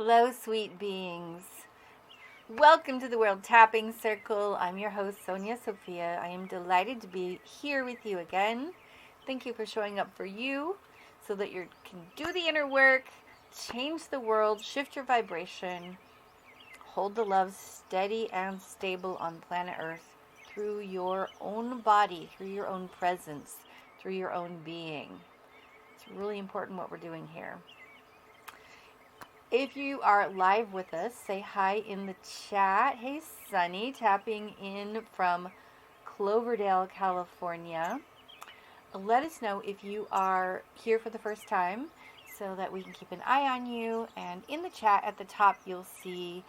Hello, sweet beings. Welcome to the World Tapping Circle. I'm your host, Sonya Sophia. I am delighted to be here with you again. Thank you for showing up for you so that you can do the inner work, change the world, shift your vibration, hold the love steady and stable on planet Earth through your own body, through your own presence, through your own being. It's really important what we're doing here. If you are live with us, say hi in the chat. Hey, Sunny, tapping in from Cloverdale, California. Let us know if you are here for the first time so that we can keep an eye on you. And in the chat at the top, you'll see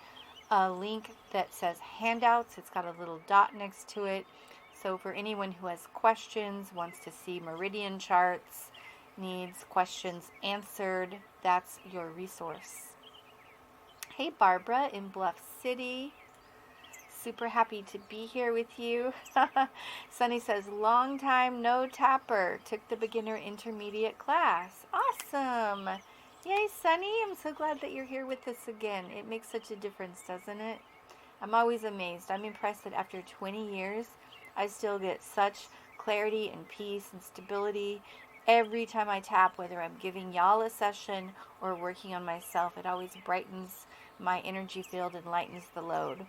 a link that says handouts. It's got a little dot next to it. So for anyone who has questions, wants to see meridian charts, needs questions answered, that's your resource. Hey, Barbara in Bluff City. Super happy to be here with you. Sunny says, long time no tapper. Took the beginner intermediate class. Awesome. Yay, Sunny. I'm so glad that you're here with us again. It makes such a difference, doesn't it? I'm always amazed. I'm impressed that after 20 years, I still get such clarity and peace and stability every time I tap, whether I'm giving y'all a session or working on myself. It always brightens my energy field and lightens the load.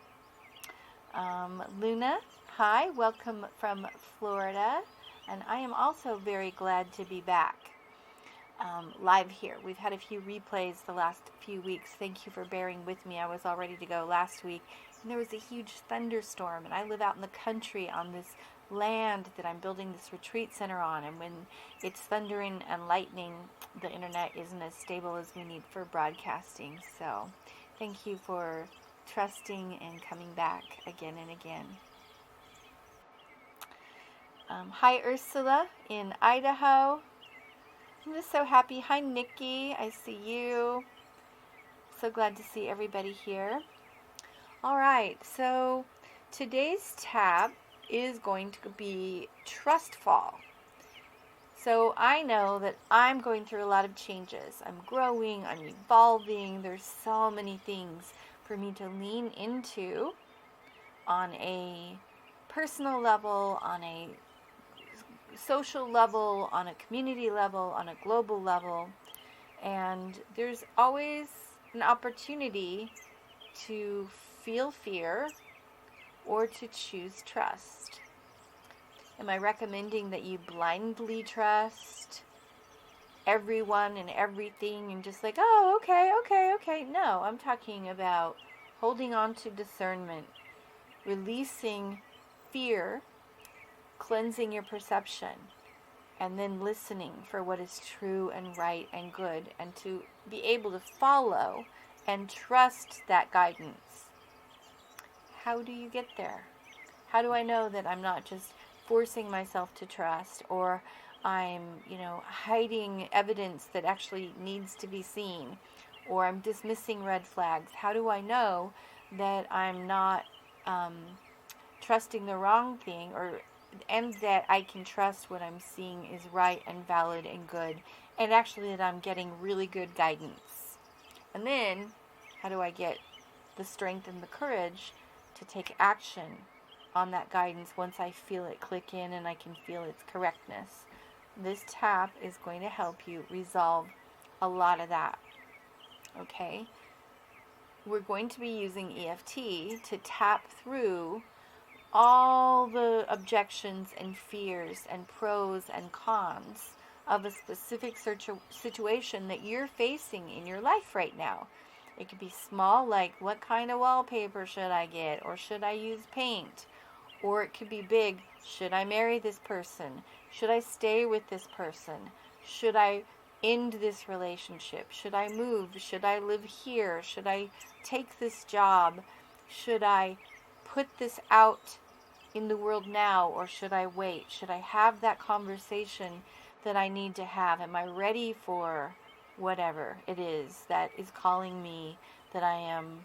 Luna, hi, welcome from Florida. And I am also very glad to be back live here. We've had a few replays the last few weeks. Thank you for bearing with me. I was all ready to go last week. And there was a huge thunderstorm. And I live out in the country on this land that I'm building this retreat center on. And when it's thundering and lightning, the internet isn't as stable as we need for broadcasting. So thank you for trusting and coming back again and again. Hi, Ursula in Idaho. I'm just so happy. Hi, Nikki. I see you. So glad to see everybody here. All right. So today's tap is going to be trust fall. So I know that I'm going through a lot of changes. I'm growing, I'm evolving. There's so many things for me to lean into on a personal level, on a social level, on a community level, on a global level. And there's always an opportunity to feel fear or to choose trust. Am I recommending that you blindly trust everyone and everything and just like, oh, okay. No, I'm talking about holding on to discernment, releasing fear, cleansing your perception, and then listening for what is true and right and good, and to be able to follow and trust that guidance. How do you get there? How do I know that I'm not just forcing myself to trust, or I'm, hiding evidence that actually needs to be seen, or I'm dismissing red flags? How do I know that I'm not trusting the wrong thing, and that I can trust what I'm seeing is right and valid and good, and actually that I'm getting really good guidance? And then, how do I get the strength and the courage to take action on that guidance once I feel it click in and I can feel its correctness? This tap is going to help you resolve a lot of that. Okay? We're going to be using EFT to tap through all the objections and fears and pros and cons of a specific situation that you're facing in your life right now. It could be small, like what kind of wallpaper should I get, or should I use paint? Or it could be big, should I marry this person? Should I stay with this person? Should I end this relationship? Should I move? Should I live here? Should I take this job? Should I put this out in the world now, or should I wait? Should I have that conversation that I need to have? Am I ready for whatever it is that is calling me, that I am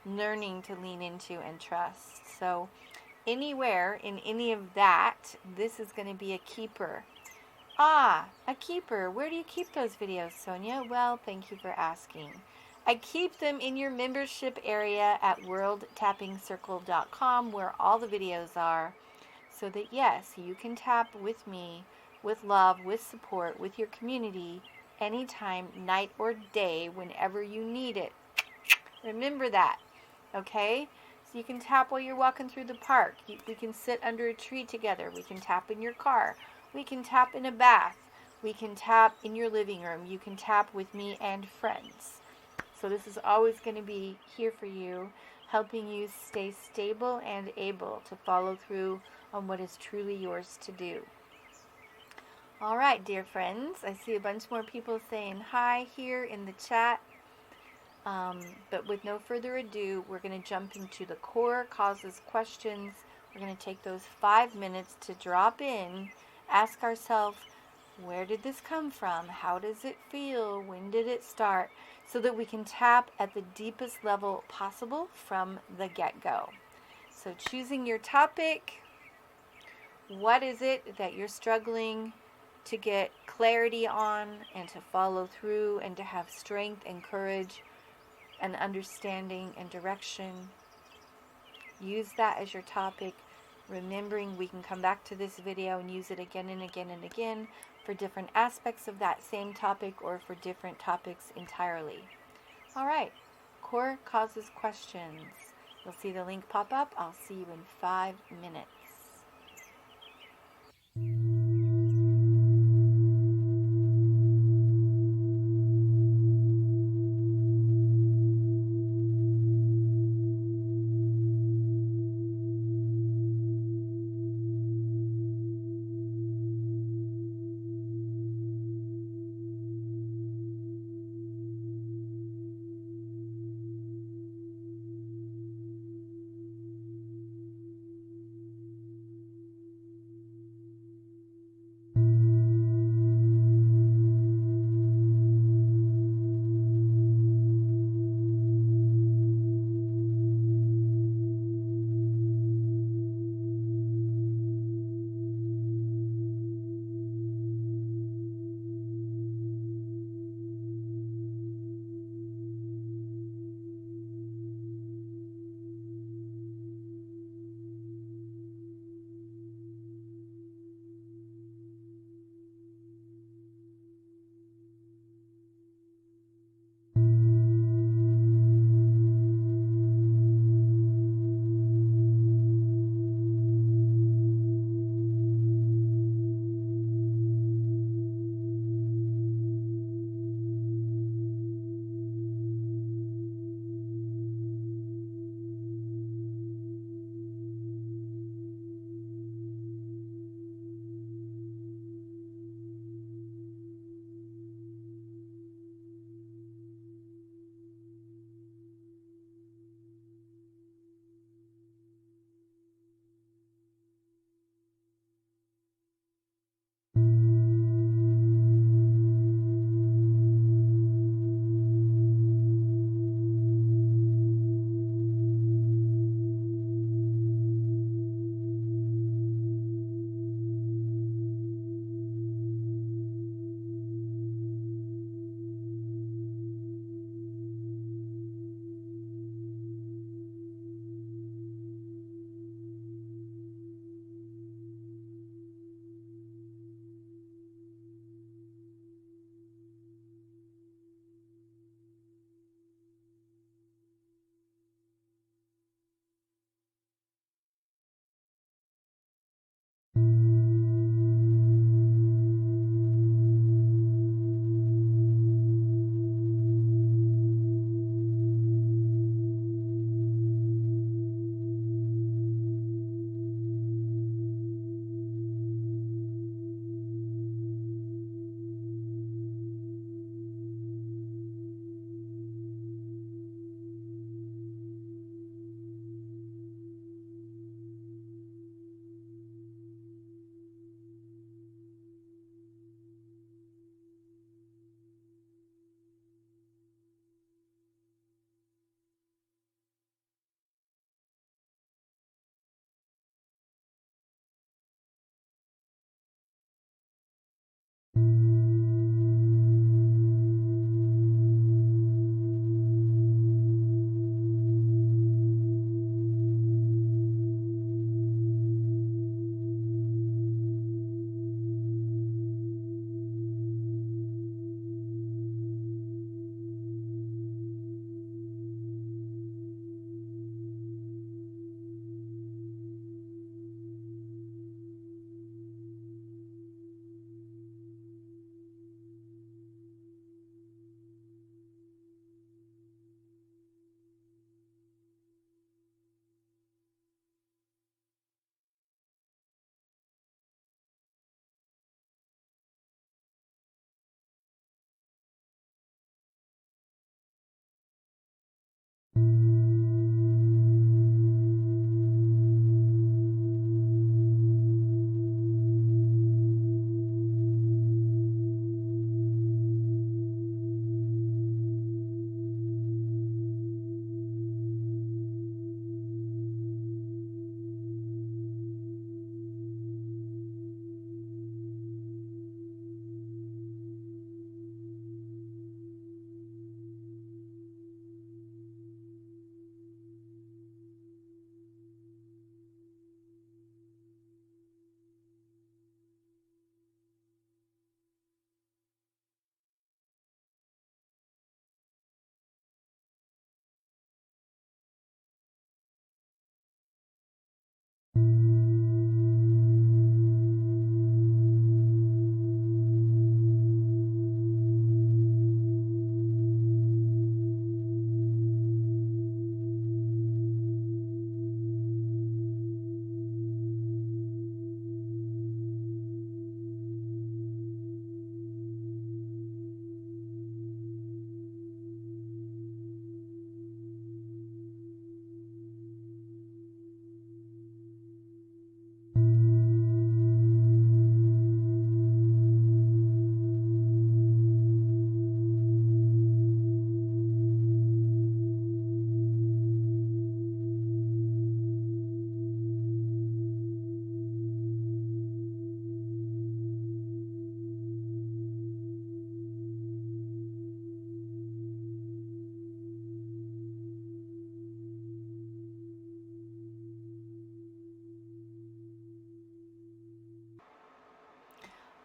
learning to lean into and trust? So anywhere in any of that, this is going to be a keeper. A keeper. Where do you keep those videos, Sonya? Well, thank you for asking. I keep them in your membership area at worldtappingcircle.com, where all the videos are, so that yes, you can tap with me, with love, with support, with your community, anytime, night or day, whenever you need it. Remember that, okay? So you can tap while you're walking through the park. We can sit under a tree together. We can tap in your car. We can tap in a bath. We can tap in your living room. You can tap with me and friends. So this is always going to be here for you, helping you stay stable and able to follow through on what is truly yours to do. All right, dear friends, I see a bunch more people saying hi here in the chat. But with no further ado, we're going to jump into the core causes questions. We're going to take those 5 minutes to drop in, ask ourselves, where did this come from? How does it feel? When did it start? So that we can tap at the deepest level possible from the get-go. So choosing your topic, what is it that you're struggling to get clarity on and to follow through and to have strength and courage and understanding and direction? Use that as your topic, remembering we can come back to this video and use it again and again and again for different aspects of that same topic or for different topics entirely. All right, core causes questions. You'll see the link pop up. I'll see you in 5 minutes.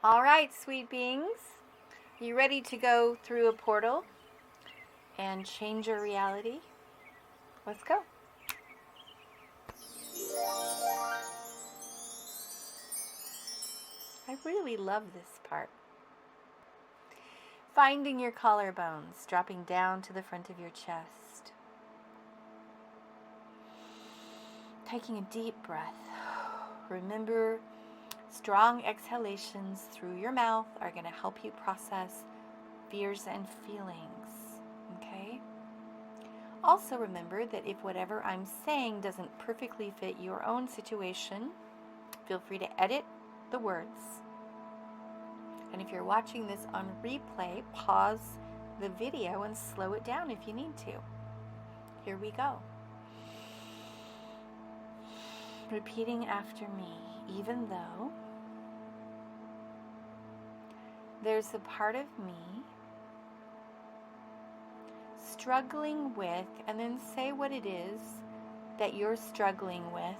All right, sweet beings. You ready to go through a portal and change your reality? Let's go. I really love this part. Finding your collarbones, dropping down to the front of your chest. Taking a deep breath. Remember, strong exhalations through your mouth are going to help you process fears and feelings. Okay? Also remember that if whatever I'm saying doesn't perfectly fit your own situation, feel free to edit the words. And if you're watching this on replay, pause the video and slow it down if you need to. Here we go. Repeating after me, even though there's a part of me struggling with, and then say what it is that you're struggling with,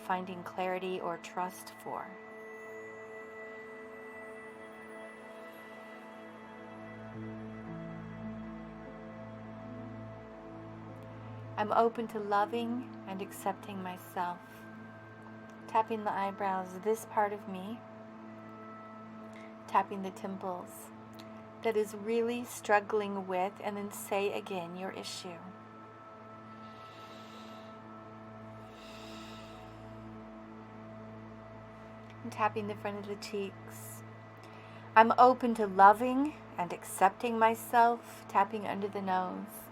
finding clarity or trust for. I'm open to loving and accepting myself. Tapping the eyebrows, this part of me. Tapping the temples that is really struggling with, and then say again your issue. And tapping the front of the cheeks. I'm open to loving and accepting myself. Tapping under the nose.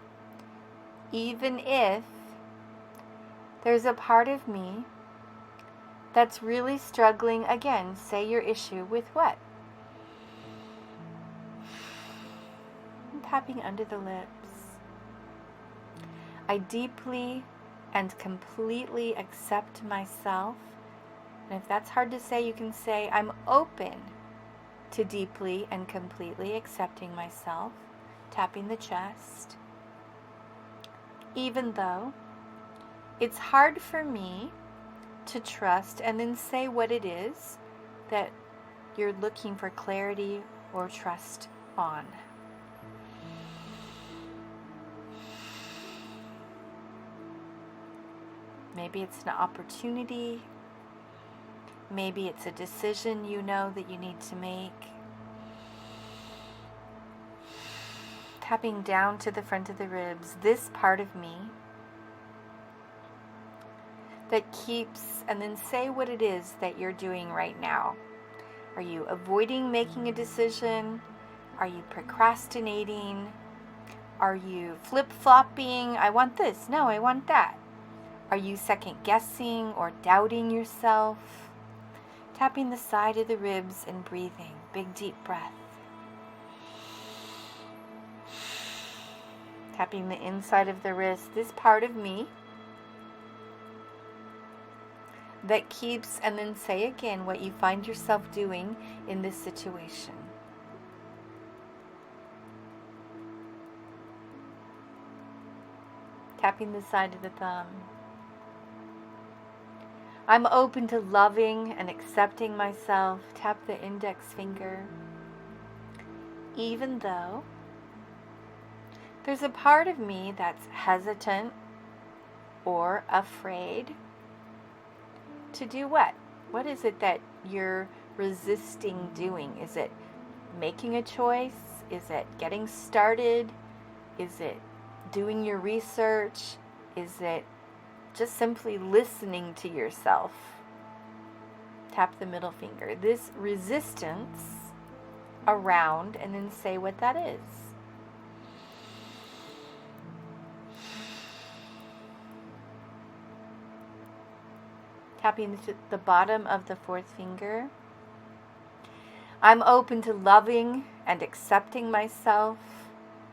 Even if there's a part of me that's really struggling, again, say your issue with what? And tapping under the lips. I deeply and completely accept myself. And if that's hard to say, you can say, I'm open to deeply and completely accepting myself. Tapping the chest. Even though it's hard for me to trust, and then say what it is that you're looking for clarity or trust on. Maybe it's an opportunity. Maybe it's a decision you know that you need to make. Tapping down to the front of the ribs, this part of me that keeps, and then say what it is that you're doing right now. Are you avoiding making a decision? Are you procrastinating? Are you flip-flopping? I want this. No, I want that. Are you second-guessing or doubting yourself? Tapping the side of the ribs and breathing. Big, deep breath. Tapping the inside of the wrist. This part of me that keeps, and then say again what you find yourself doing in this situation. Tapping the side of the thumb. I'm open to loving and accepting myself. Tap the index finger. Even though there's a part of me that's hesitant or afraid to do what? What is it that you're resisting doing? Is it making a choice? Is it getting started? Is it doing your research? Is it just simply listening to yourself? Tap the middle finger. This resistance around, and then say what that is. Tapping the bottom of the fourth finger. I'm open to loving and accepting myself.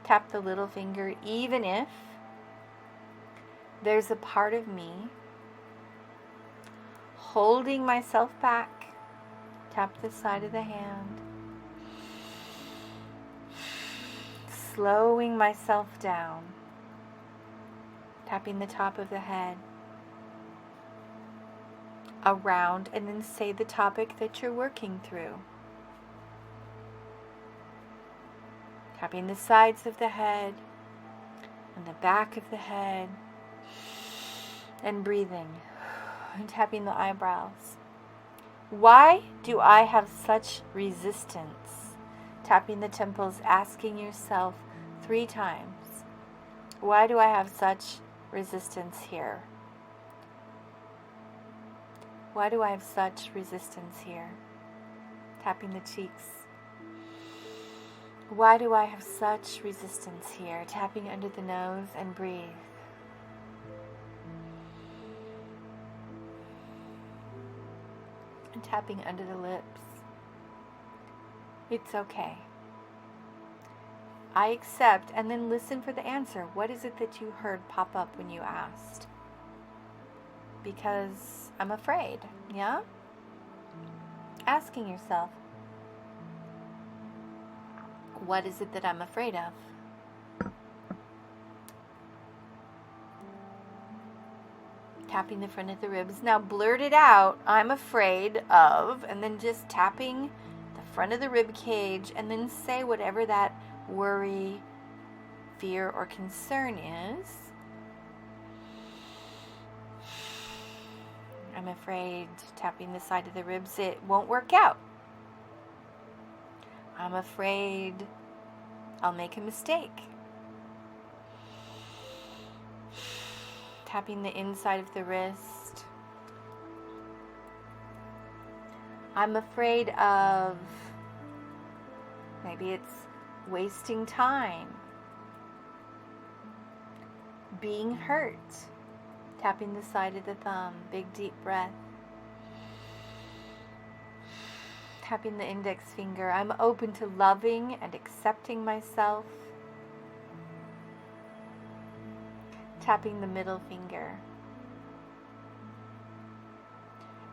Tap the little finger, even if there's a part of me holding myself back. Tap the side of the hand. Slowing myself down. Tapping the top of the head. Around, and then say the topic that you're working through. Tapping the sides of the head and the back of the head. And breathing. And tapping the eyebrows. Why do I have such resistance? Tapping the temples, asking yourself 3 times. Why do I have such resistance here? Why do I have such resistance here? Tapping the cheeks. Why do I have such resistance here? Tapping under the nose and breathe. And tapping under the lips. It's okay. I accept, and then listen for the answer. What is it that you heard pop up when you asked? Because I'm afraid, yeah? Asking yourself, what is it that I'm afraid of? Tapping the front of the ribs. Now blurt it out, I'm afraid of, and then just tapping the front of the rib cage, and then say whatever that worry, fear, or concern is. I'm afraid, tapping the side of the ribs, it won't work out. I'm afraid I'll make a mistake. Tapping the inside of the wrist. I'm afraid of, maybe it's wasting time, being hurt. Tapping the side of the thumb, big deep breath. Tapping the index finger. I'm open to loving and accepting myself. Tapping the middle finger.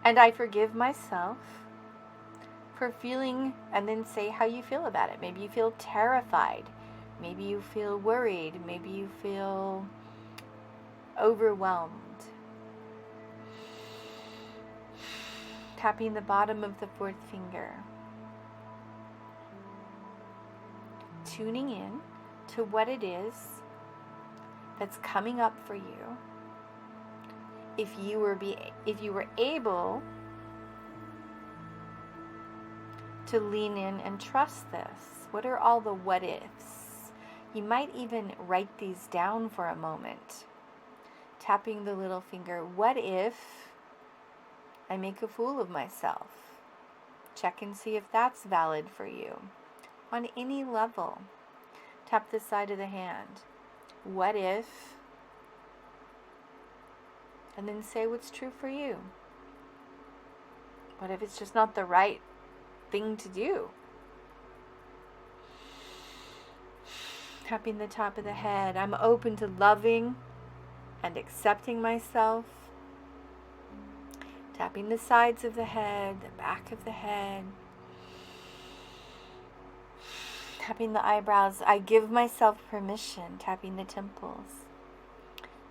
And I forgive myself for feeling, and then say how you feel about it. Maybe you feel terrified. Maybe you feel worried. Maybe you feel overwhelmed. Tapping the bottom of the 4th finger. Tuning in to what it is that's coming up for you. If you were able to lean in and trust this, what are all the what ifs? You might even write these down for a moment. Tapping the little finger. What if I make a fool of myself? Check and see if that's valid for you. On any level. Tap the side of the hand. What if? And then say what's true for you. What if it's just not the right thing to do? Tapping the top of the head. I'm open to loving and accepting myself. Tapping the sides of the head, the back of the head. Tapping the eyebrows. I give myself permission, tapping the temples,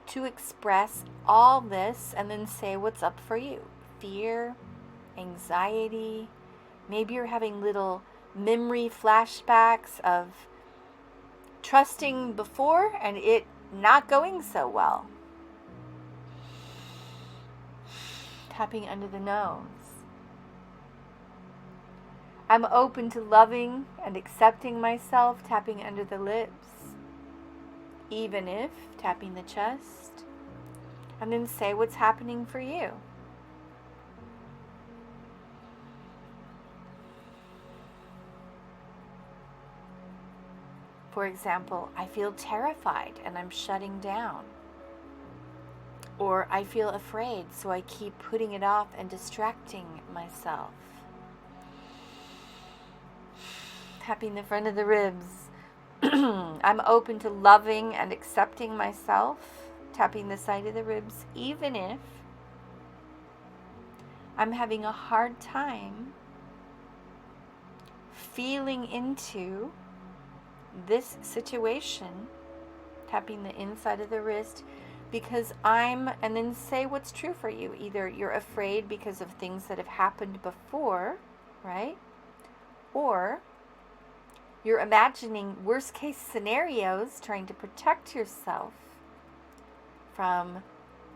to express all this and then say what's up for you. Fear, anxiety. Maybe you're having little memory flashbacks of trusting before and it not going so well. Tapping under the nose. I'm open to loving and accepting myself, tapping under the lips. Even if, tapping the chest. And then say what's happening for you. For example, I feel terrified and I'm shutting down. Or I feel afraid, so I keep putting it off and distracting myself. Tapping the front of the ribs. I'm open to loving and accepting myself. Tapping the side of the ribs, even if I'm having a hard time feeling into this situation. Tapping the inside of the wrist. Because and then say what's true for you. Either you're afraid because of things that have happened before, right? Or You're imagining worst case scenarios, trying to protect yourself from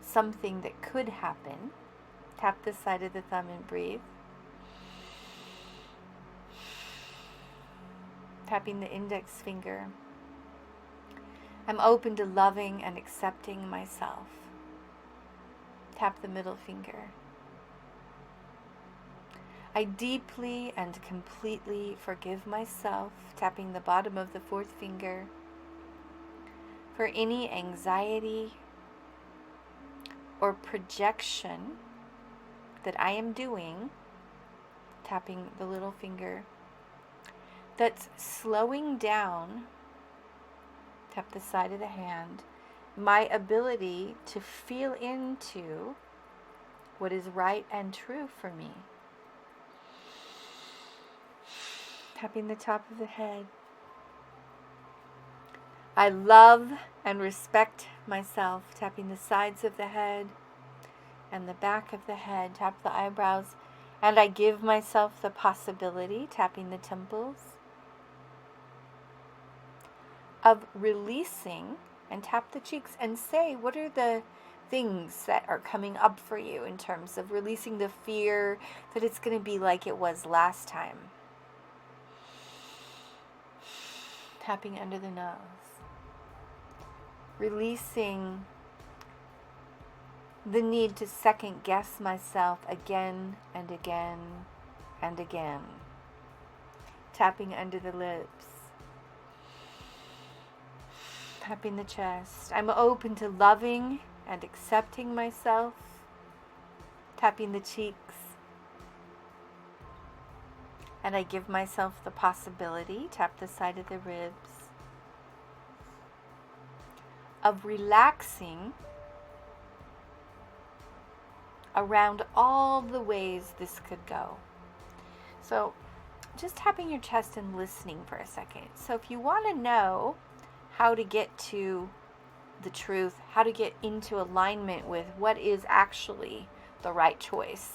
something that could happen. Tap the side of the thumb and breathe. Tapping the index finger. I'm open to loving and accepting myself. Tap the middle finger. I deeply and completely forgive myself. Tapping the bottom of the fourth finger. For any anxiety or projection that I am doing, tapping the little finger, that's slowing down, tap the side of the hand, my ability to feel into what is right and true for me. Tapping the top of the head. I love and respect myself. Tapping the sides of the head and the back of the head. Tap the eyebrows. And I give myself the possibility, tapping the temples, of releasing, and tap the cheeks and say, what are the things that are coming up for you in terms of releasing the fear that it's going to be like it was last time. Tapping under the nose. Releasing the need to second guess myself again and again and again. Tapping under the lips. Tapping the chest. I'm open to loving and accepting myself. Tapping the cheeks. And I give myself the possibility, tap the side of the ribs, of relaxing around all the ways this could go. So just tapping your chest and listening for a second. So if you want to know how to get to the truth, how to get into alignment with what is actually the right choice,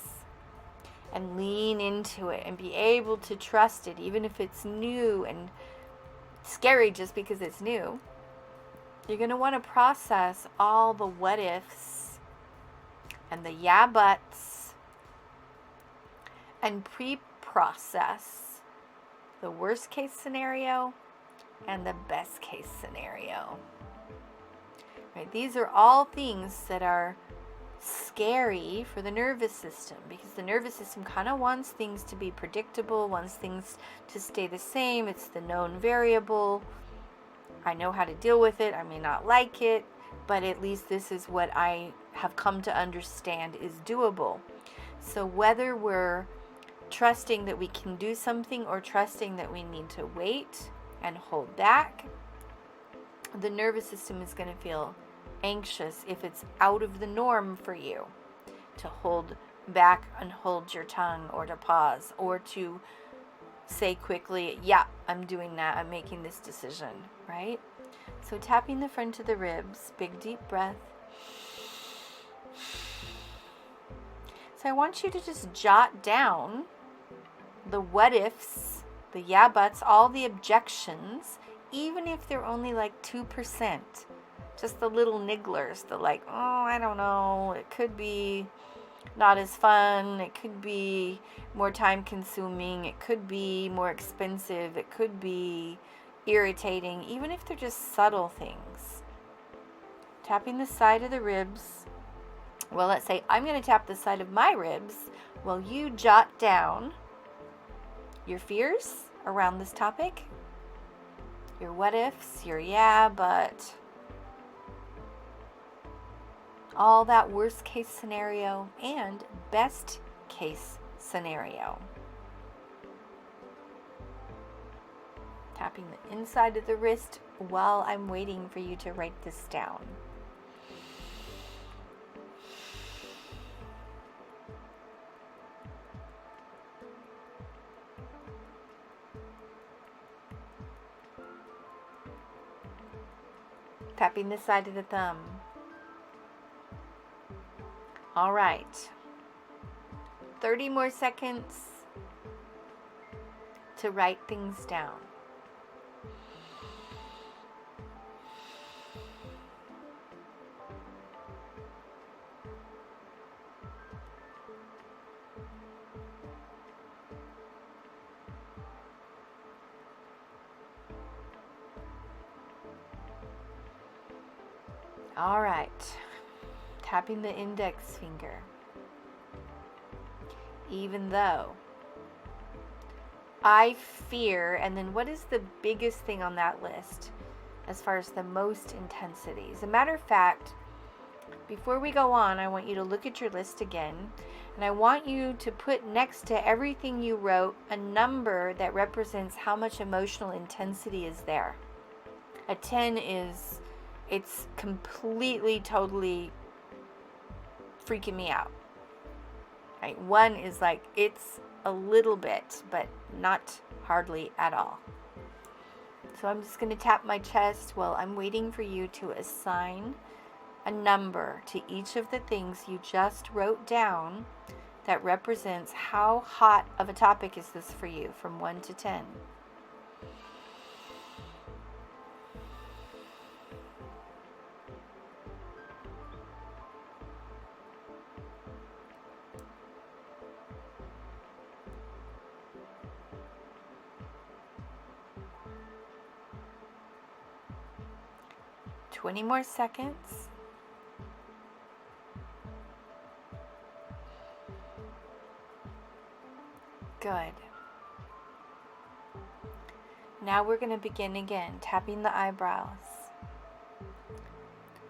and lean into it and be able to trust it, even if it's new and scary just because it's new, you're going to want to process all the what ifs and the yeah buts and pre-process the worst case scenario and the best case scenario. Right? These are all things that are scary for the nervous system, because the nervous system kind of wants things to be predictable, wants things to stay the same. It's the known variable. I know how to deal with it. I may not like it, but at least this is what I have come to understand is doable. So whether we're trusting that we can do something or trusting that we need to wait and hold back, the nervous system is going to feel anxious if it's out of the norm for you to hold back and hold your tongue, or to pause, or to say quickly, yeah, I'm doing that, I'm making this decision, right? So tapping the front of the ribs, big deep breath. So I want you to just jot down the what ifs, the yeah buts, all the objections, even if they're only like 2%. Just the little nigglers, the like, oh, I don't know, it could be not as fun, it could be more time consuming, it could be more expensive, it could be irritating, even if they're just subtle things. Tapping the side of the ribs. Well, let's say I'm going to tap the side of my ribs while you jot down your fears around this topic, your what ifs, your yeah, but all that worst case scenario and best case scenario. Tapping the inside of the wrist while I'm waiting for you to write this down. Tapping the side of the thumb. All right. 30 more seconds to write things down. All right. Tapping the index finger. Even though I fear, and then what is the biggest thing on that list as far as the most intensity? As a matter of fact, before we go on, I want you to look at your list again, and I want you to put next to everything you wrote a number that represents how much emotional intensity is there. A 10 is, it's completely, totally freaking me out. Right? 1 is like, it's a little bit, but not hardly at all. So I'm just going to tap my chest while I'm waiting for you to assign a number to each of the things you just wrote down that represents how hot of a topic is this for you from 1 to 10. Twenty more seconds. Good. Now we're going to begin again, tapping the eyebrows.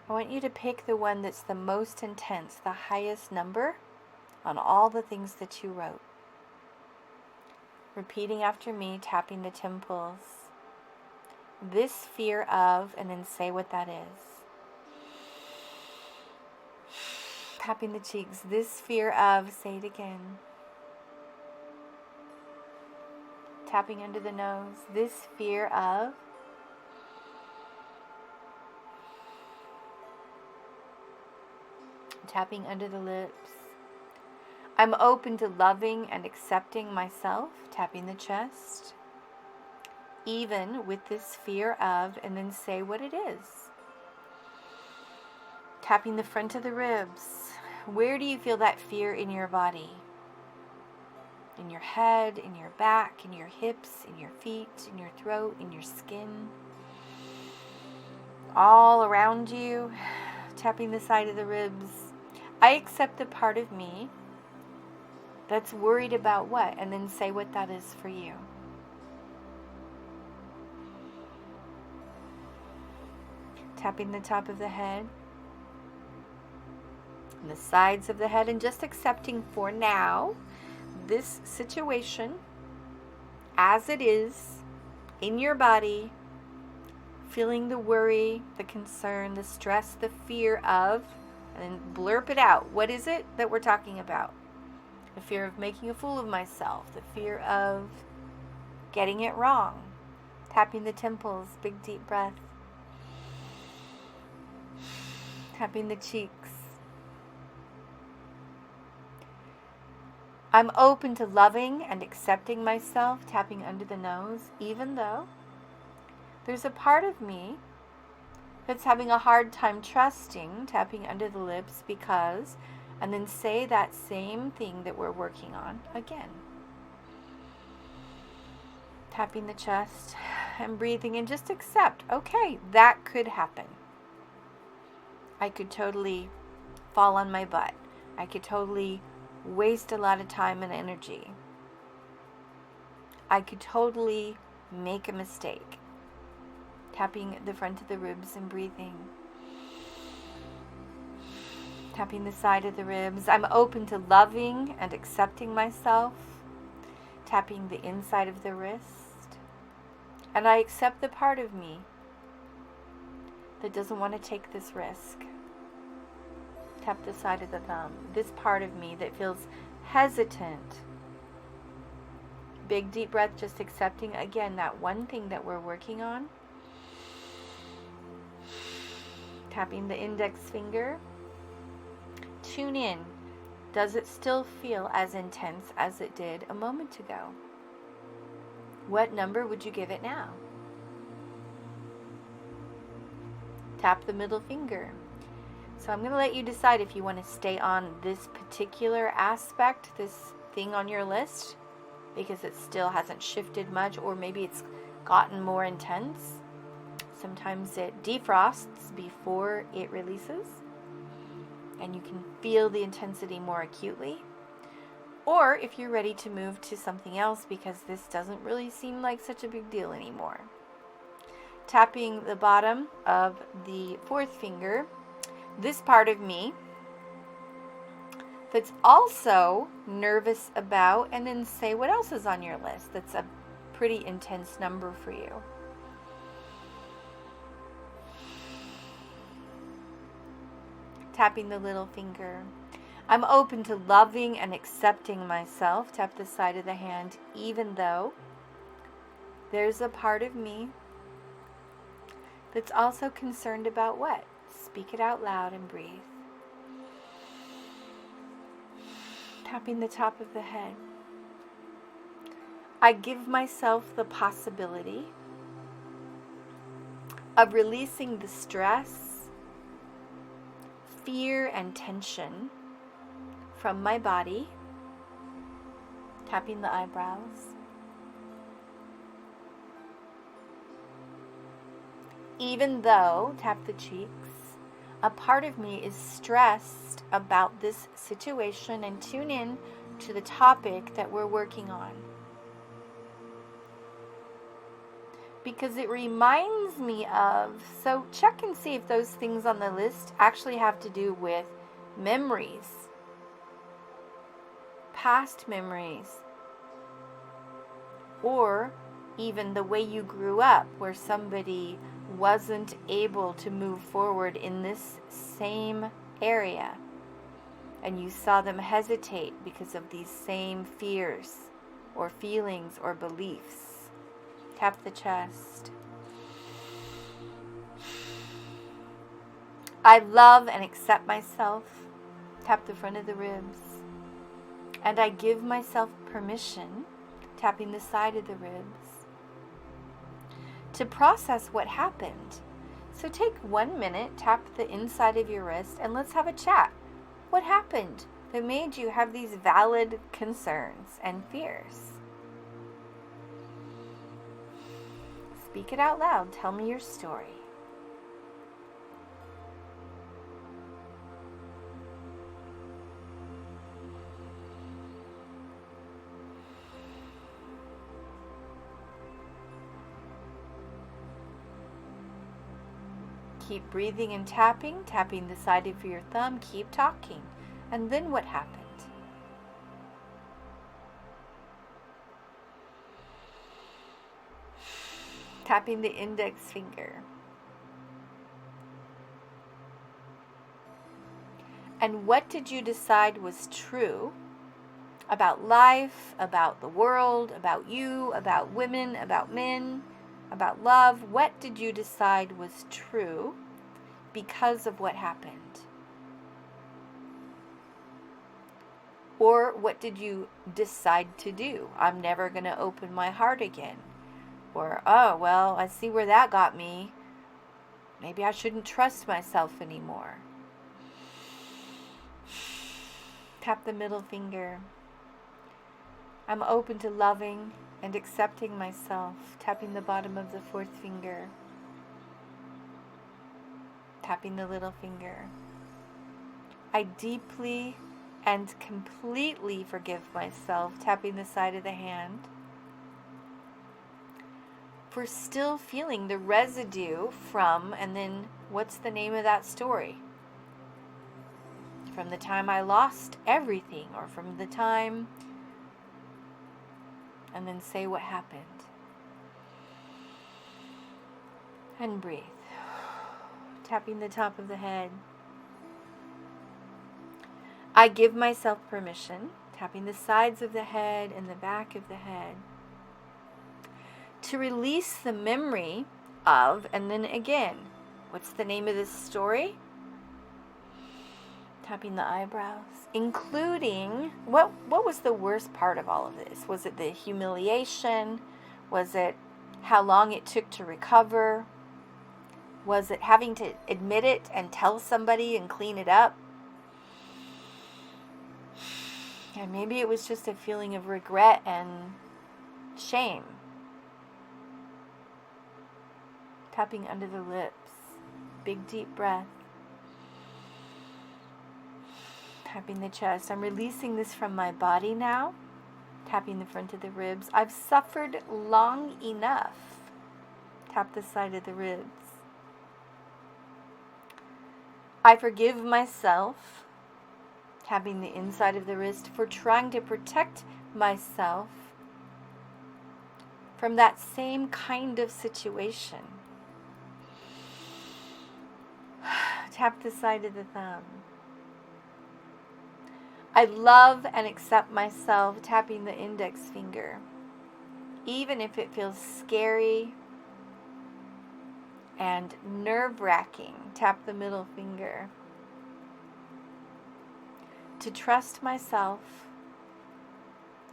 I want you to pick the one that's the most intense, the highest number on all the things that you wrote. Repeating after me, tapping the temples. This fear of, and then say what that is. Tapping the cheeks. This fear of, say it again. Tapping under the nose. This fear of. Tapping under the lips. I'm open to loving and accepting myself. Tapping the chest. Even with this fear of, and then say what it is. Tapping the front of the ribs. Where do you feel that fear in your body? In your head, in your back, in your hips, in your feet, in your throat, in your skin. All around you. Tapping the side of the ribs. I accept the part of me that's worried about what? And then say what that is for you. Tapping the top of the head. And the sides of the head. And just accepting for now this situation as it is in your body. Feeling the worry, the concern, the stress, the fear of. And then blurp it out. What is it that we're talking about? The fear of making a fool of myself. The fear of getting it wrong. Tapping the temples. Big deep breath. Tapping the cheeks. I'm open to loving and accepting myself. Tapping under the nose. Even though there's a part of me that's having a hard time trusting. Tapping under the lips because, and then say that same thing that we're working on again. Tapping the chest and breathing and just accept, okay, that could happen. I could totally fall on my butt. I could totally waste a lot of time and energy. I could totally make a mistake. Tapping the front of the ribs and breathing. Tapping the side of the ribs. I'm open to loving and accepting myself. Tapping the inside of the wrist. And I accept the part of me that doesn't want to take this risk. Tap the side of the thumb. This part of me that feels hesitant. Big deep breath, just accepting again that one thing that we're working on. Tapping the index finger. Tune in. Does it still feel as intense as it did a moment ago? What number would you give it now? Tap the middle finger. So I'm going to let you decide if you want to stay on this particular aspect, this thing on your list, because it still hasn't shifted much, or maybe it's gotten more intense. Sometimes it defrosts before it releases, and you can feel the intensity more acutely. Or if you're ready to move to something else because this doesn't really seem like such a big deal anymore. Tapping the bottom of the fourth finger, this part of me that's also nervous about, and then say what else is on your list that's a pretty intense number for you. Tapping the little finger. I'm open to loving and accepting myself. Tap the side of the hand, even though there's a part of me that's also concerned about what? Speak it out loud and breathe. Tapping the top of the head. I give myself the possibility of releasing the stress, fear, and tension from my body. Tapping the eyebrows. Even though, tap the cheeks, a part of me is stressed about this situation, and tune in to the topic that we're working on. Because it reminds me of, so check and see if those things on the list actually have to do with memories, past memories, or even the way you grew up where somebody wasn't able to move forward in this same area and you saw them hesitate because of these same fears or feelings or beliefs. Tap the chest. I love and accept myself. Tap the front of the ribs. And I give myself permission, tapping the side of the ribs, to process what happened. So take 1 minute, tap the inside of your wrist, and let's have a chat. What happened that made you have these valid concerns and fears? Speak it out loud. Tell me your story. Keep breathing and tapping the side of your thumb. Keep talking. And then what happened? Tapping the index finger. And what did you decide was true about life, about the world, about you, about women, about men, about love? What did you decide was true because of what happened? Or what did you decide to do? I'm never going to open my heart again. Or, oh, well, I see where that got me. Maybe I shouldn't trust myself anymore. Tap the middle finger. I'm open to loving and accepting myself. Tapping the bottom of the fourth finger. Tapping the little finger. I deeply and completely forgive myself. Tapping the side of the hand. For still feeling the residue from, and then what's the name of that story? From the time I lost everything, or from the time, and then say what happened. And breathe. Tapping the top of the head. I give myself permission, tapping the sides of the head and the back of the head, to release the memory of, and then again, what's the name of this story? Tapping the eyebrows. Including, what was the worst part of all of this? Was it the humiliation? Was it how long it took to recover? Was it having to admit it and tell somebody and clean it up? And maybe it was just a feeling of regret and shame. tapping under the lips. Big deep breath. Tapping the chest. I'm releasing this from my body now. Tapping the front of the ribs. I've suffered long enough. Tap the side of the ribs. I forgive myself. Tapping the inside of the wrist for trying to protect myself from that same kind of situation. Tap the side of the thumb. I love and accept myself, tapping the index finger. Even if it feels scary and nerve-wracking, tap the middle finger. To trust myself,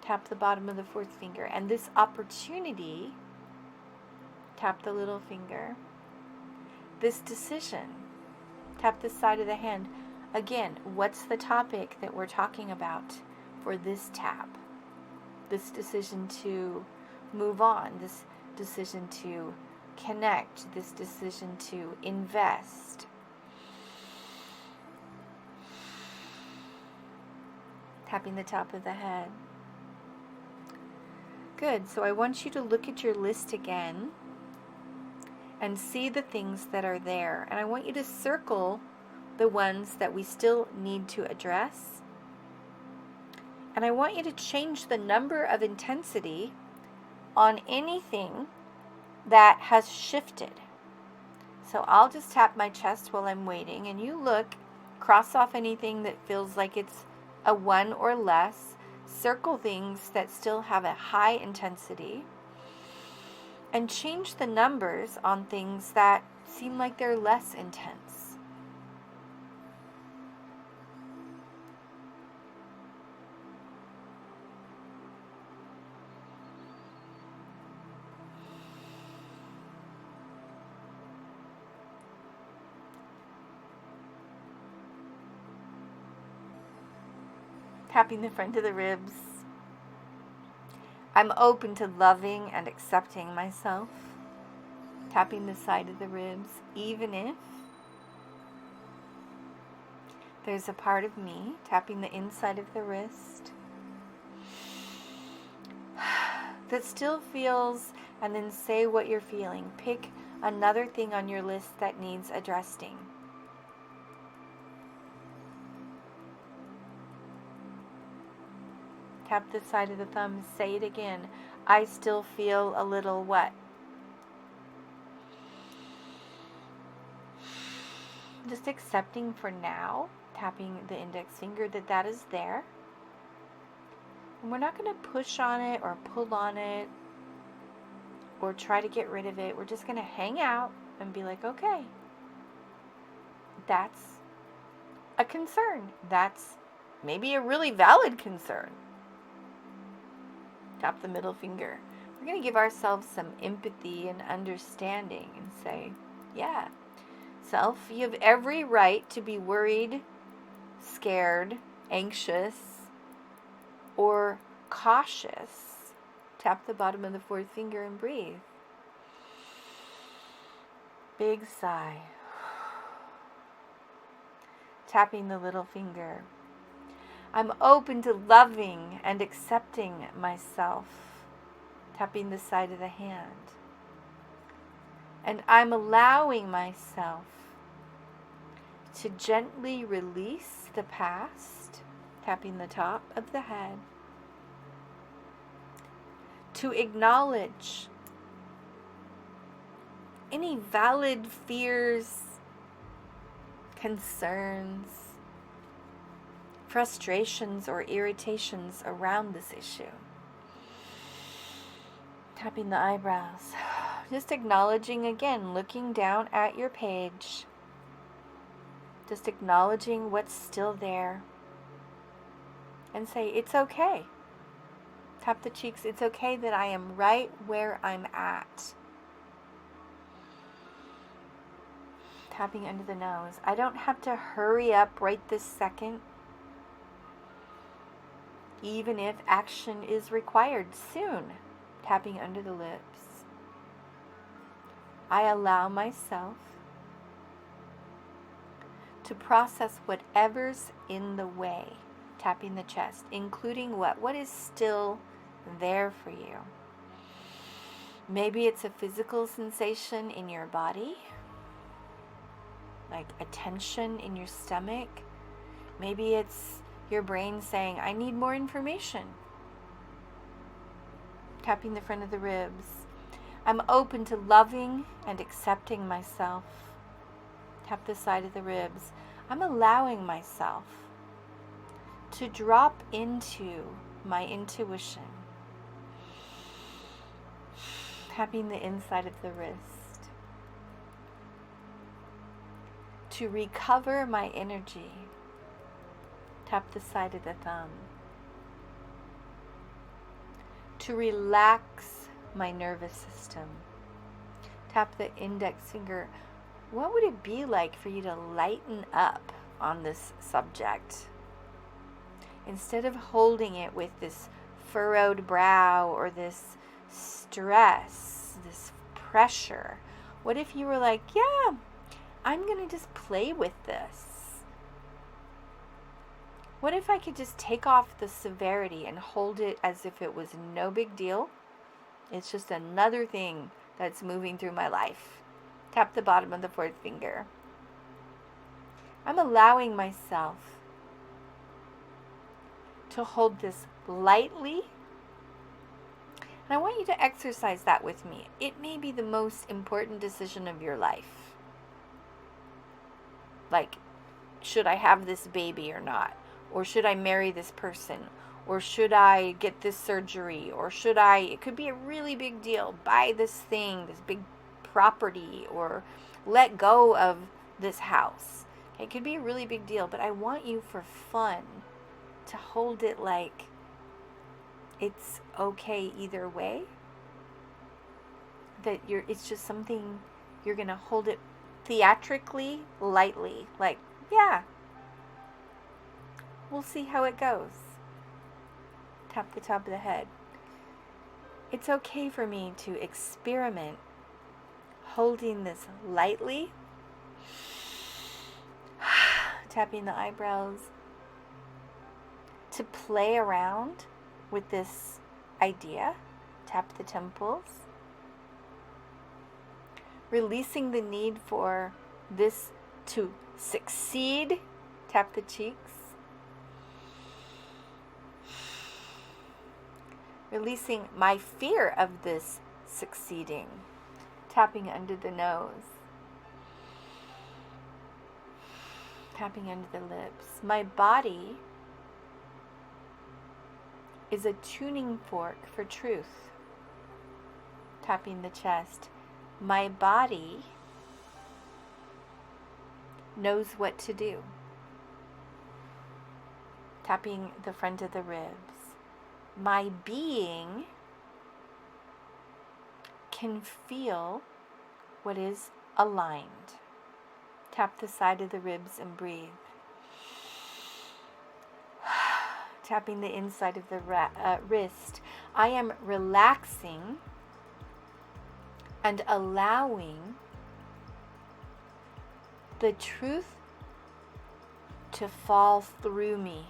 tap the bottom of the fourth finger. And this opportunity, tap the little finger. This decision, tap the side of the hand. Again, what's the topic that we're talking about for this tap? This decision to move on, this decision to connect, this decision to invest. Tapping the top of the head. Good. So I want you to look at your list again and see the things that are there. And I want you to circle the ones that we still need to address. And I want you to change the number of intensity on anything that has shifted. So I'll just tap my chest while I'm waiting, and you look, cross off anything that feels like it's a 1 or less, circle things that still have a high intensity, and change the numbers on things that seem like they're less intense. Tapping the front of the ribs. I'm open to loving and accepting myself. Tapping the side of the ribs, even if there's a part of me. Tapping the inside of the wrist that still feels, and then say what you're feeling. Pick another thing on your list that needs addressing. Tap the side of the thumb, say it again. I still feel a little what? Just accepting for now, tapping the index finger, that is there. And we're not going to push on it or pull on it or try to get rid of it. We're just going to hang out and be like, okay, that's a concern. That's maybe a really valid concern. Tap the middle finger. We're going to give ourselves some empathy and understanding and say, yeah, self, you have every right to be worried, scared, anxious, or cautious. Tap the bottom of the fourth finger and breathe. Big sigh. Tapping the little finger. I'm open to loving and accepting myself. Tapping the side of the hand. And I'm allowing myself to gently release the past. Tapping the top of the head. To acknowledge any valid fears, concerns, frustrations, or irritations around this issue. Tapping the eyebrows. Just acknowledging again, looking down at your page. Just acknowledging what's still there. And say, it's okay. Tap the cheeks. It's okay that I am right where I'm at. Tapping under the nose. I don't have to hurry up right this second. Even if action is required soon. Tapping under the lips. I allow myself to process whatever's in the way, tapping the chest, including what is still there for you. Maybe it's a physical sensation in your body, like a tension in your stomach. Maybe it's your brain saying, I need more information. Tapping the front of the ribs. I'm open to loving and accepting myself. Tap the side of the ribs. I'm allowing myself to drop into my intuition. Tapping the inside of the wrist. To recover my energy. Tap the side of the thumb. To relax my nervous system. Tap the index finger. What would it be like for you to lighten up on this subject? Instead of holding it with this furrowed brow or this stress, this pressure, what if you were like, yeah, I'm going to just play with this? What if I could just take off the severity and hold it as if it was no big deal? It's just another thing that's moving through my life. Tap the bottom of the fourth finger. I'm allowing myself to hold this lightly. And I want you to exercise that with me. It may be the most important decision of your life. Like, should I have this baby or not? Or should I marry this person? Or should I get this surgery? Or should I, it could be a really big deal, buy this thing, this big property, or let go of this house. It could be a really big deal, but I want you for fun to hold it like it's okay either way. That it's just something you're going to hold it theatrically, lightly. Like, yeah, we'll see how it goes. Tap the top of the head. It's okay for me to experiment holding this lightly. Tapping the eyebrows. To play around with this idea. Tap the temples. Releasing the need for this to succeed. Tap the cheeks. Releasing my fear of this succeeding. Tapping under the nose. Tapping under the lips. My body is a tuning fork for truth. Tapping the chest. My body knows what to do. Tapping the front of the ribs. My being can feel what is aligned. Tap the side of the ribs and breathe. Tapping the inside of the wrist. I am relaxing and allowing the truth to fall through me.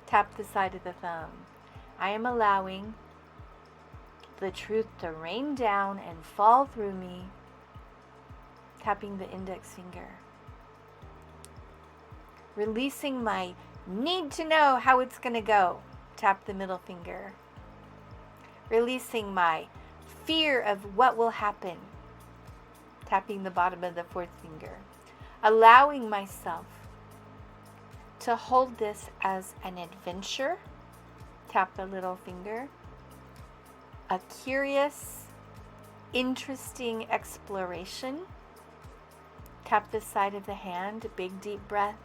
Tap the side of the thumb. I am allowing the truth to rain down and fall through me. Tapping the index finger. Releasing my need to know how it's going to go. Tap the middle finger. Releasing my fear of what will happen. Tapping the bottom of the fourth finger. Allowing myself to hold this as an adventure. Tap the little finger. A curious, interesting exploration. Tap the side of the hand. Big deep breath.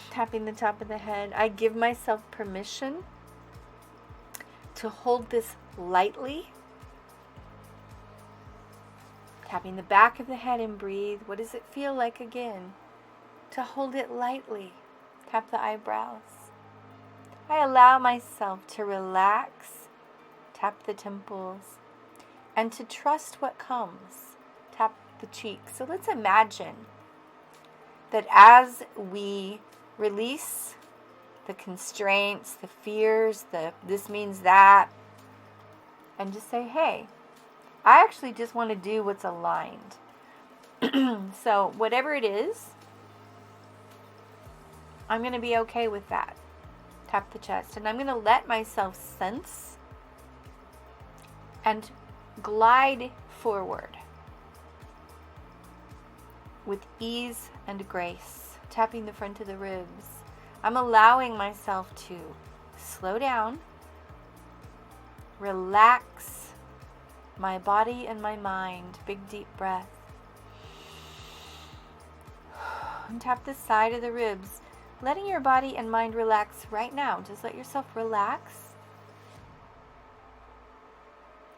Tapping the top of the head. I give myself permission to hold this lightly. Tapping the back of the head and breathe. What does it feel like again? To hold it lightly. Tap the eyebrows. I allow myself to relax. Tap the temples. And to trust what comes. Tap the cheeks. So let's imagine that as we release the constraints, the fears, the this means that, and just say, hey, I actually just want to do what's aligned. So whatever it is, I'm going to be okay with that. Tap the chest. And I'm going to let myself sense and glide forward with ease and grace. Tapping the front of the ribs. I'm allowing myself to slow down, relax my body and my mind. Big deep breath. And tap the side of the ribs. Letting your body and mind relax right now. Just let yourself relax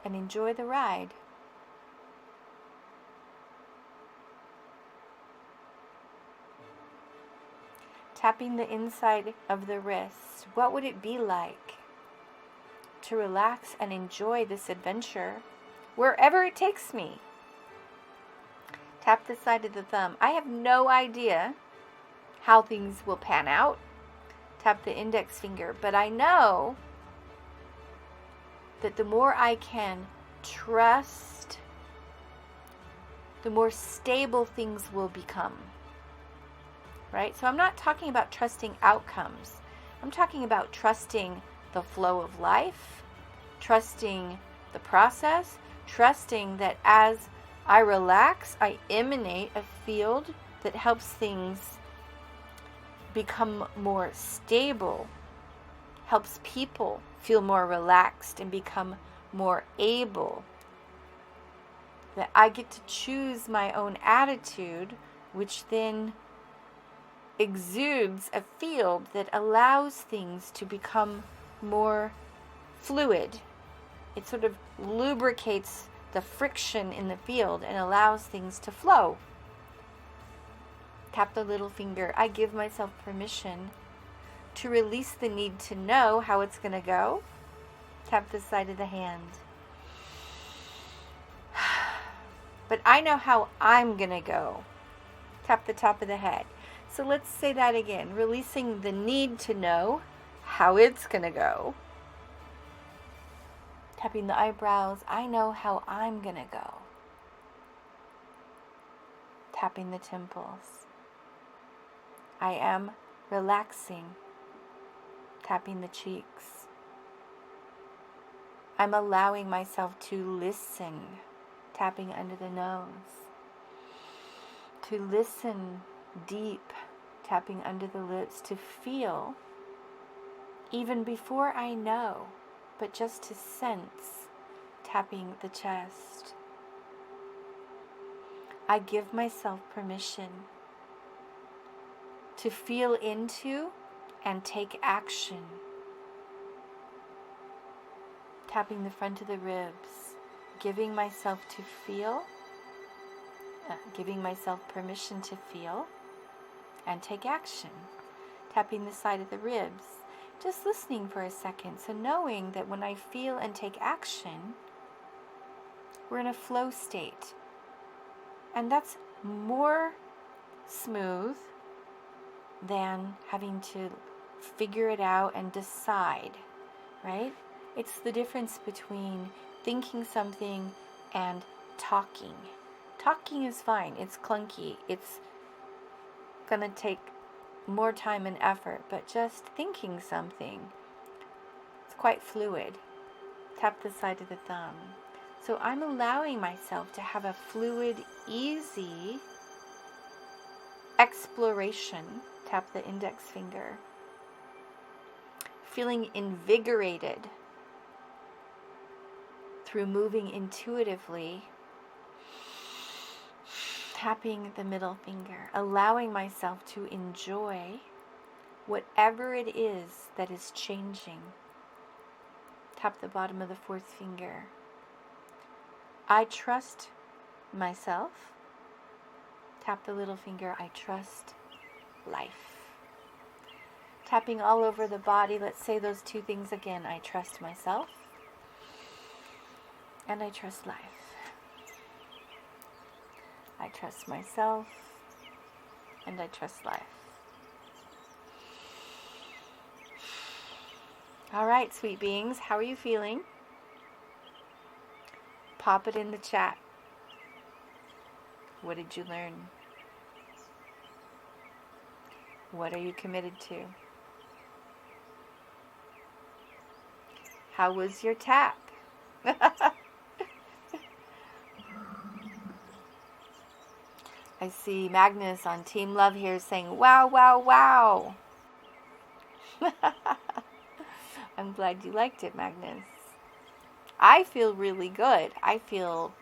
and enjoy the ride. Tapping the inside of the wrist. What would it be like to relax and enjoy this adventure wherever it takes me? Tap the side of the thumb. I have no idea how things will pan out. Tap the index finger. But I know that the more I can trust, the more stable things will become. Right? So I'm not talking about trusting outcomes. I'm talking about trusting the flow of life, trusting the process, trusting that as I relax, I emanate a field that helps things become more stable, helps people feel more relaxed and become more able. That I get to choose my own attitude, which then exudes a field that allows things to become more fluid. It sort of lubricates the friction in the field and allows things to flow. Tap the little finger. I give myself permission to release the need to know how it's going to go. Tap the side of the hand. But I know how I'm going to go. Tap the top of the head. So let's say that again. Releasing the need to know how it's going to go. Tapping the eyebrows. I know how I'm going to go. Tapping the temples. I am relaxing. Tapping the cheeks. I'm allowing myself to listen. Tapping under the nose. To listen deep. Tapping under the lips. To feel even before I know, but just to sense. Tapping the chest. I give myself permission to feel into and take action. Tapping the front of the ribs, giving myself to feel, giving myself permission to feel and take action. Tapping the side of the ribs, just listening for a second. So knowing that when I feel and take action, we're in a flow state. And that's more smooth than having to figure it out and decide, right? It's the difference between thinking something and talking. Talking is fine. It's clunky. It's going to take more time and effort, but just thinking something, it's quite fluid. Tap the side of the thumb. So I'm allowing myself to have a fluid, easy exploration. Tap the index finger. Feeling invigorated through moving intuitively. Tapping the middle finger. Allowing myself to enjoy whatever it is that is changing. Tap the bottom of the fourth finger. I trust myself. Tap the little finger. I trust life. Tapping all over the body. Let's say those two things again. I trust myself. And I trust life. I trust myself, and I trust life. All right, sweet beings, how are you feeling? Pop it in the chat. What did you learn? What are you committed to? How was your tap? I see Magnus on Team Love here saying, wow, wow, wow. I'm glad you liked it, Magnus. I feel really good. I feel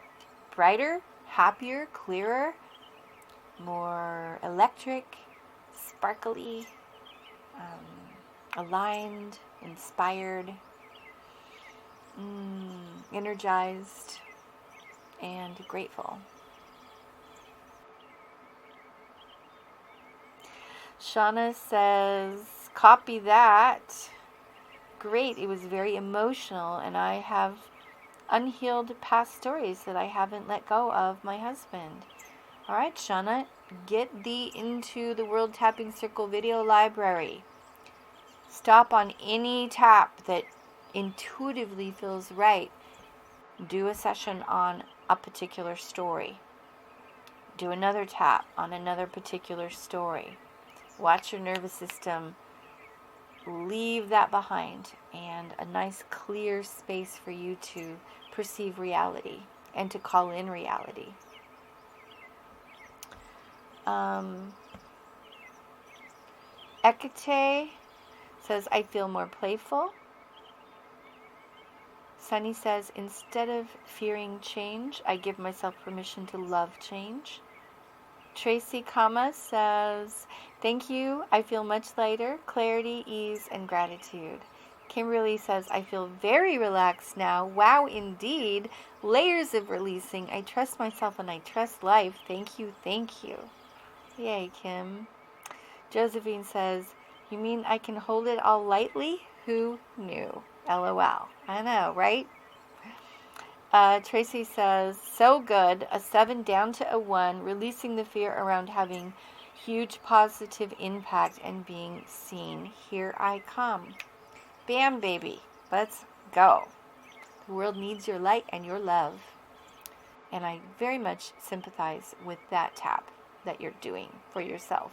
brighter, happier, clearer, more electric, sparkly, aligned, inspired, energized, and grateful. Shauna says, copy that. Great, it was very emotional, and I have unhealed past stories that I haven't let go of my husband. All right, Shauna, get thee into the World Tapping Circle video library. Stop on any tap that intuitively feels right. Do a session on a particular story. Do another tap on another particular story. Watch your nervous system leave that behind, and a nice clear space for you to perceive reality and to call in reality. Ekate says, I feel more playful. Sunny says, instead of fearing change, I give myself permission to love change. Tracy Kama says, thank you. I feel much lighter, clarity, ease, and gratitude. Kimberly says, I feel very relaxed now. Wow, indeed. Layers of releasing. I trust myself and I trust life. Thank you, thank you. Yay, Kim. Josephine says, you mean I can hold it all lightly? Who knew? LOL. I know, right? Tracy says, so good. A 7 down to a 1, releasing the fear around having huge positive impact and being seen. Here I come. Bam, baby. Let's go. The world needs your light and your love. And I very much sympathize with that tap that you're doing for yourself.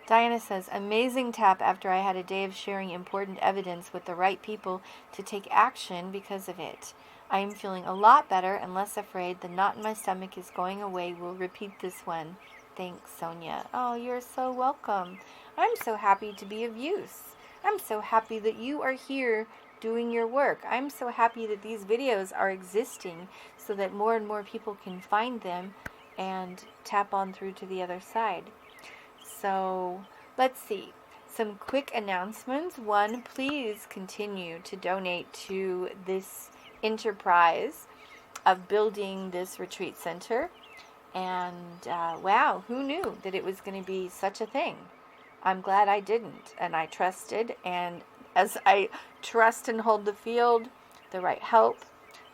Diana says, amazing tap after I had a day of sharing important evidence with the right people to take action because of it. I am feeling a lot better and less afraid. The knot in my stomach is going away. We'll repeat this one. Thanks, Sonya. Oh, you're so welcome. I'm so happy to be of use. I'm so happy that you are here doing your work. I'm so happy that these videos are existing so that more and more people can find them and tap on through to the other side. So let's see, some quick announcements. One, please continue to donate to this enterprise of building this retreat center. And wow, who knew that it was going to be such a thing? I'm glad I didn't, and I trusted. And as I trust and hold the field, the right help,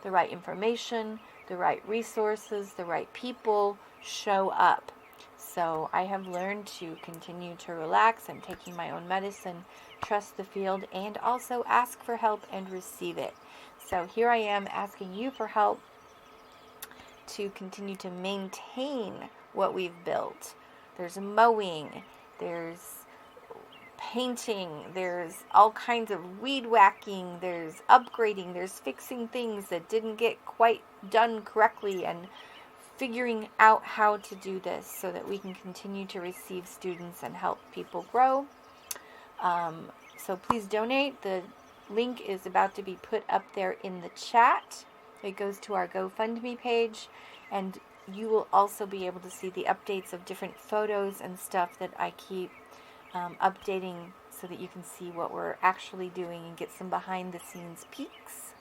the right information, the right resources, the right people show up. So I have learned to continue to relax and taking my own medicine, trust the field, and also ask for help and receive it. So here I am asking you for help to continue to maintain what we've built. There's mowing, there's painting, there's all kinds of weed whacking, there's upgrading, there's fixing things that didn't get quite done correctly, and figuring out how to do this so that we can continue to receive students and help people grow. So please donate. The link is about to be put up there in the chat. It goes to our GoFundMe page, and you will also be able to see the updates of different photos and stuff that I keep updating so that you can see what we're actually doing and get some behind the scenes peeks.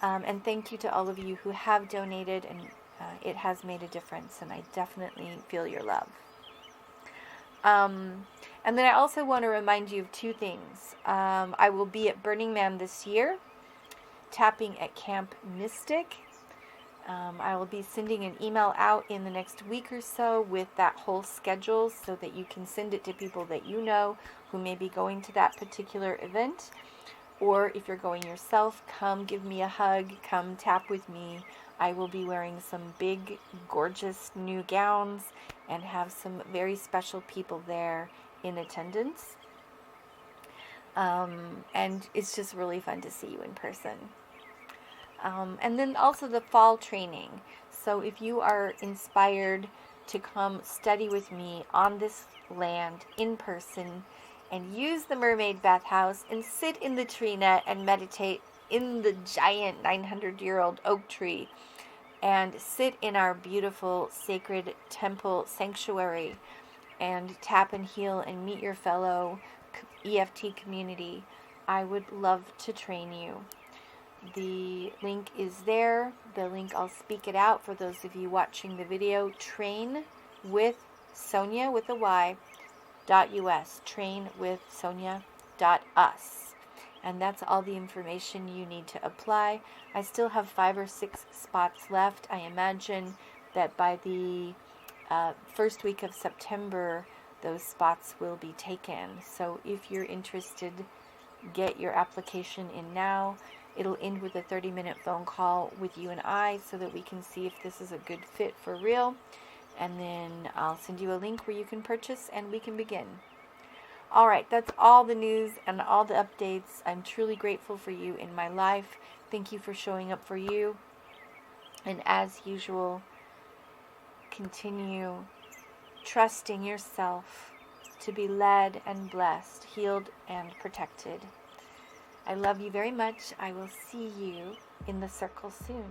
And thank you to all of you who have donated, and it has made a difference, and I definitely feel your love. And then I also want to remind you of two things. I will be at Burning Man this year, tapping at Camp Mystic. I will be sending an email out in the next week or so with that whole schedule so that you can send it to people that you know who may be going to that particular event. Or if you're going yourself, come give me a hug, come tap with me. I will be wearing some big, gorgeous new gowns and have some very special people there in attendance. And it's just really fun to see you in person. And then also the fall training. So if you are inspired to come study with me on this land in person and use the mermaid bathhouse and sit in the tree net and meditate in the giant 900-year-old oak tree and sit in our beautiful sacred temple sanctuary and tap and heal and meet your fellow EFT community, I would love to train you. The link is there. The link, I'll speak it out for those of you watching the video. Train with Sonya with a Y .us. Train with Sonya.us. And that's all the information you need to apply. I still have 5 or 6 spots left. I imagine that by the first week of September, those spots will be taken. So if you're interested, get your application in now. It'll end with a 30-minute phone call with you and I so that we can see if this is a good fit for real. And then I'll send you a link where you can purchase and we can begin. All right, that's all the news and all the updates. I'm truly grateful for you in my life. Thank you for showing up for you. And as usual, continue trusting yourself to be led and blessed, healed and protected. I love you very much. I will see you in the circle soon.